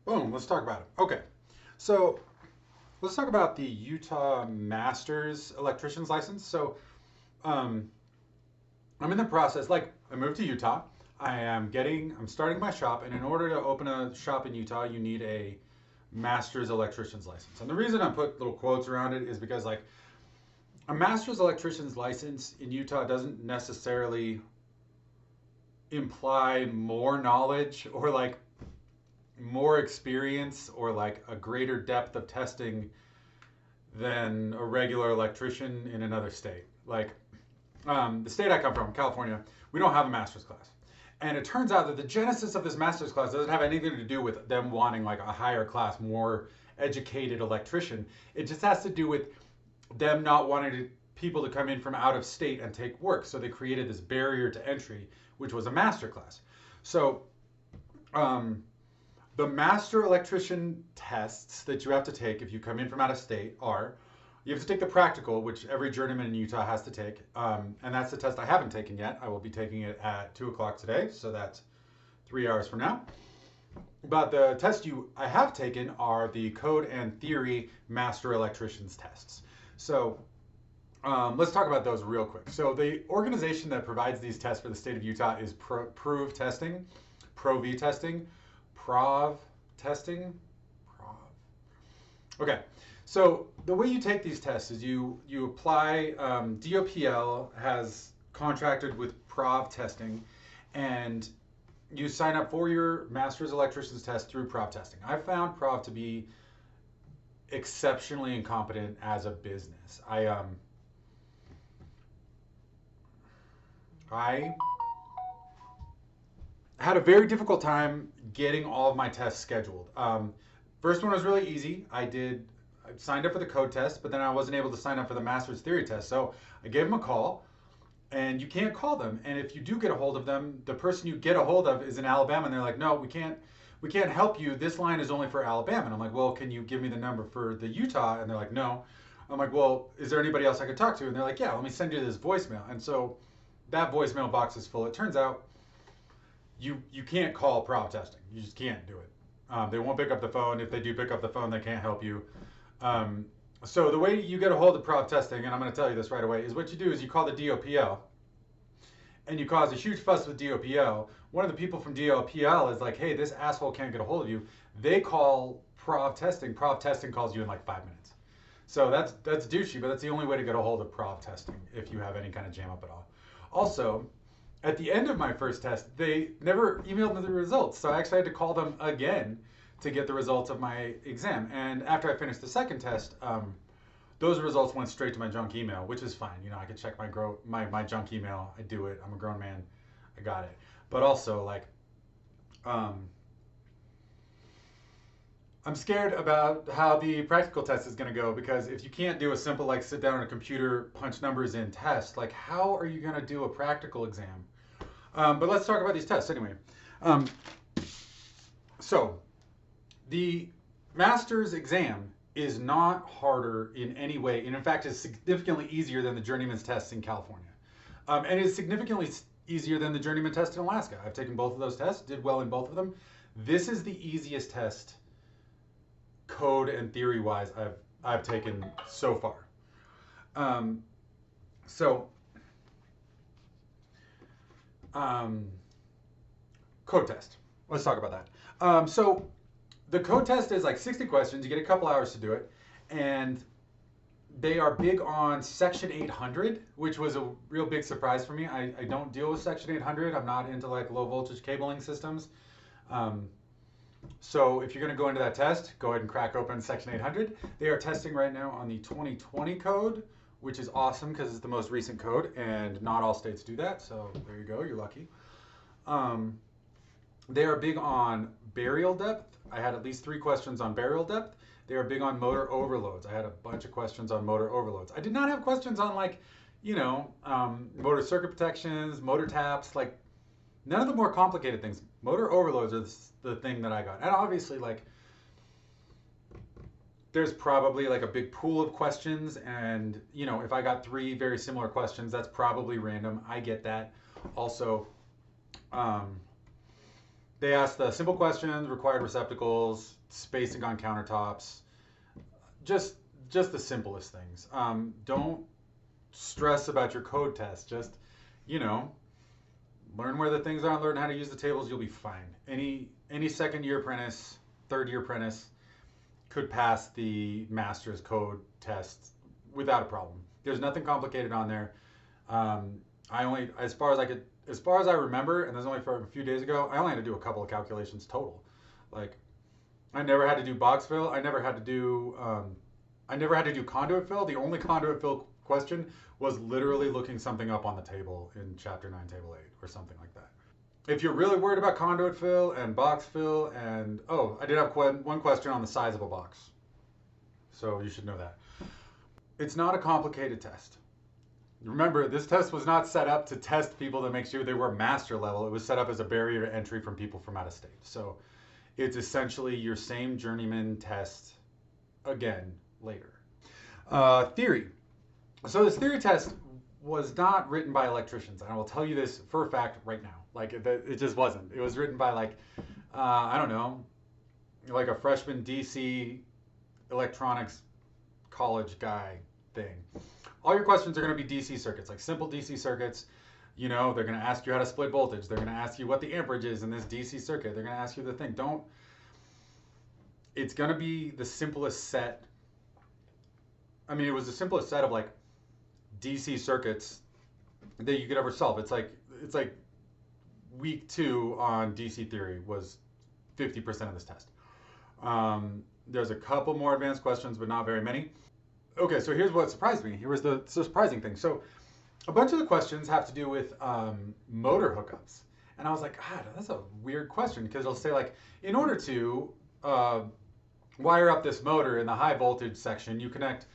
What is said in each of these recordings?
Boom, let's talk about it. Okay, so let's talk about the Utah Masters electrician's license. Um, I'm in the process, like, I moved to Utah. I'm starting my shop, and in order to open a shop in Utah, you need a master's electrician's license. And the reason I put little quotes around it is because, like, a master's electrician's license in Utah doesn't necessarily imply more knowledge or like more experience or like a greater depth of testing than a regular electrician in another state. Like the state I come from, California, we don't have a master's class. And it turns out that the genesis of this master's class doesn't have anything to do with them wanting like a higher class, more educated electrician. It just has to do with them not wanting people to come in from out of state and take work. So they created this barrier to entry, which was a master class. So um, the master electrician tests that you have to take if you come in from out of state are you have to take the practical, which every journeyman in Utah has to take. And that's the test I haven't taken yet. I will be taking it at 2 o'clock today, so that's 3 hours from now. But the tests I have taken are the code and theory master electricians tests. So let's talk about those real quick. So the organization that provides these tests for the state of Utah is Prov testing, Prov testing, Prov testing, Prov. Okay, so the way you take these tests is you apply. DOPL has contracted with Prov testing, and you sign up for your master's electrician's test through Prov testing. I found Prov to be exceptionally incompetent as a business. I had a very difficult time getting all of my tests scheduled. First one was really easy. I signed up for the code test, but then I wasn't able to sign up for the master's theory test. So I gave them a call, and you can't call them. And if you do get a hold of them, the person you get a hold of is in Alabama, and they're like, "No, we can't help you. This line is only for Alabama." And I'm like, "Well, can you give me the number for the Utah?" And they're like, "No." I'm like, "Well, is there anybody else I could talk to?" And they're like, "Yeah, let me send you this voicemail." And so that voicemail box is full. It turns out you can't call Prov testing. You just can't do it. They won't pick up the phone. If they do pick up the phone, they can't help you. So the way you get a hold of Prov testing, and I'm going to tell you this right away, is what you do is you call the DOPL, and you cause a huge fuss with DOPL. One of the people from DOPL is like, "Hey, this asshole can't get a hold of you." They call Prov testing. Prov testing calls you in like 5 minutes. So that's douchey, but that's the only way to get a hold of Prov testing if you have any kind of jam up at all. Also, at the end of my first test, they never emailed me the results. So I actually had to call them again to get the results of my exam. And after I finished the second test, those results went straight to my junk email, which is fine. You know, I could check my junk email. I do it. I'm a grown man. I got it. But also, like, I'm scared about how the practical test is going to go, because if you can't do a simple, like, sit down on a computer, punch numbers in test, like, how are you going to do a practical exam? But let's talk about these tests anyway. So the master's exam is not harder in any way, and in fact is significantly easier than the journeyman's tests in California. And it's significantly easier than the journeyman test in Alaska. I've taken both of those tests, did well in both of them. This is the easiest test, code and theory wise, I've taken so far. So code test. Let's talk about that. So the code test is like 60 questions. You get a couple hours to do it, and they are big on Section 800, which was a real big surprise for me. I don't deal with Section 800. I'm not into like low voltage cabling systems. So if you're going to go into that test, go ahead and crack open Section 800. They are testing right now on the 2020 code, which is awesome because it's the most recent code, and not all states do that. So there you go. You're lucky. They are big on burial depth. I had at least 3 questions on burial depth. They are big on motor overloads. I had a bunch of questions on motor overloads. I did not have questions on, like, you know, motor circuit protections, motor taps, like none of the more complicated things. Motor overloads are the thing that I got. And obviously, like, there's probably like a big pool of questions, and you know, if I got 3 very similar questions, that's probably random. I get that. Also, They ask the simple questions, required receptacles, spacing on countertops, just just the simplest things. Don't stress about your code test. Just, you know, learn where the things are, learn how to use the tables. You'll be fine. Any second year apprentice, third year apprentice could pass the master's code test without a problem. There's nothing complicated on there. I only, as far as I remember, and this is only from a few days ago, I only had to do a couple of calculations total. Like, I never had to do box fill. I never had to do conduit fill. The only conduit fill question was literally looking something up on the table in chapter 9, table 8, or something like that. If you're really worried about conduit fill and box fill, and oh, I did have one question on the size of a box, so you should know that. It's not a complicated test. Remember, this test was not set up to test people to make sure they were master level. It was set up as a barrier to entry from people from out of state. So it's essentially your same journeyman test again later. Theory. So this theory test was not written by electricians. And I will tell you this for a fact right now. Like, it just wasn't. It was written by, like, I don't know, like a freshman DC electronics college guy thing. All your questions are going to be DC circuits, like simple DC circuits. You know, they're going to ask you how to split voltage. They're going to ask you what the amperage is in this DC circuit. They're going to ask you the thing. It's going to be the simplest set. I mean, it was the simplest set of, like, DC circuits that you could ever solve. It's like week 2 on DC theory was 50% of this test. There's a couple more advanced questions, but not very many. Okay, so here's what surprised me. Here was the surprising thing. So a bunch of the questions have to do with motor hookups. And I was like, God, that's a weird question, because it'll say, like, in order to wire up this motor in the high voltage section, you connect,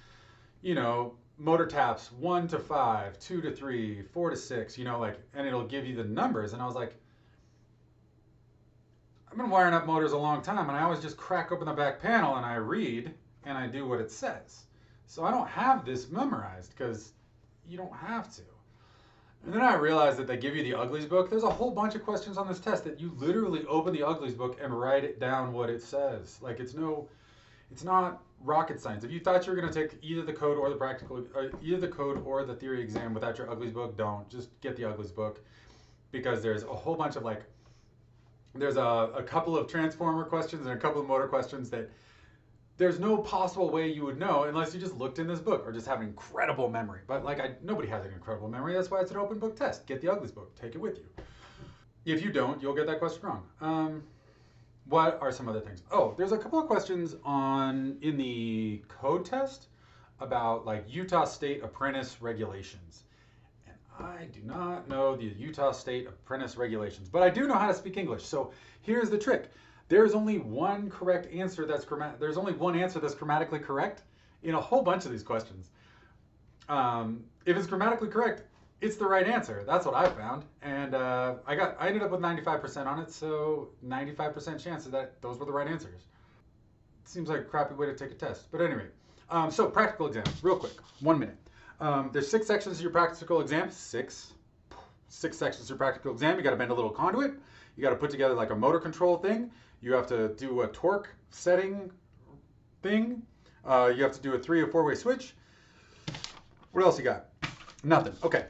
you know, motor taps 1 to 5, 2 to 3, 4 to 6, you know, like, and it'll give you the numbers. And I was like, I've been wiring up motors a long time, and I always just crack open the back panel and I read and I do what it says. So I don't have this memorized, because you don't have to. And then I realized that they give you the Uglies book. There's a whole bunch of questions on this test that you literally open the Uglies book and write it down what it says. Like, it's not rocket science. If you thought you were going to take either the code or the theory exam without your Uglies book, don't. Just get the Uglies book, because there's a whole bunch of, like, there's a couple of transformer questions and a couple of motor questions that there's no possible way you would know unless you just looked in this book or just have an incredible memory. But, like, nobody has an incredible memory. That's why it's an open book test. Get the Uglies book. Take it with you. If you don't, you'll get that question wrong. What are some other things? Oh, there's a couple of questions in the code test about, like, Utah State apprentice regulations. And I do not know the Utah State apprentice regulations, but I do know how to speak English. So here's the trick. There's only one correct answer there's only one answer that's grammatically correct in a whole bunch of these questions. If it's grammatically correct, it's the right answer. That's what I found. And I ended up with 95% on it, so 95% chance that those were the right answers. Seems like a crappy way to take a test. But anyway, so practical exam, real quick, 1 minute. There's 6 sections of your practical exam. Six sections of your practical exam. You got to bend a little conduit. You got to put together, like, a motor control thing. You have to do a torque setting thing. You have to do a 3 or 4-way switch. What else you got? Nothing. Okay.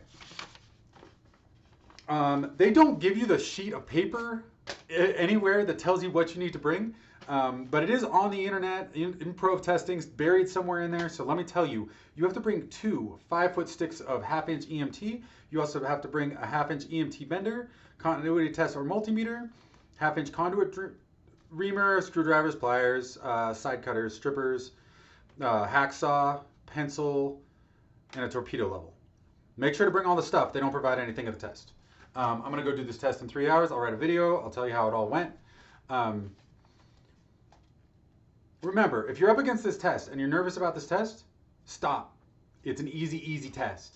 They don't give you the sheet of paper anywhere that tells you what you need to bring, but it is on the internet in Prov testings, buried somewhere in there. So let me tell you, you have to bring 2 5-foot sticks of 1/2-inch EMT. You also have to bring a 1/2-inch EMT bender, continuity test or multimeter, 1/2-inch conduit reamer, screwdrivers, pliers, side cutters, strippers, hacksaw, pencil, and a torpedo level. Make sure to bring all the stuff. They don't provide anything at the test. I'm going to go do this test in 3 hours. I'll write a video. I'll tell you how it all went. Remember, if you're up against this test and you're nervous about this test, stop. It's an easy test.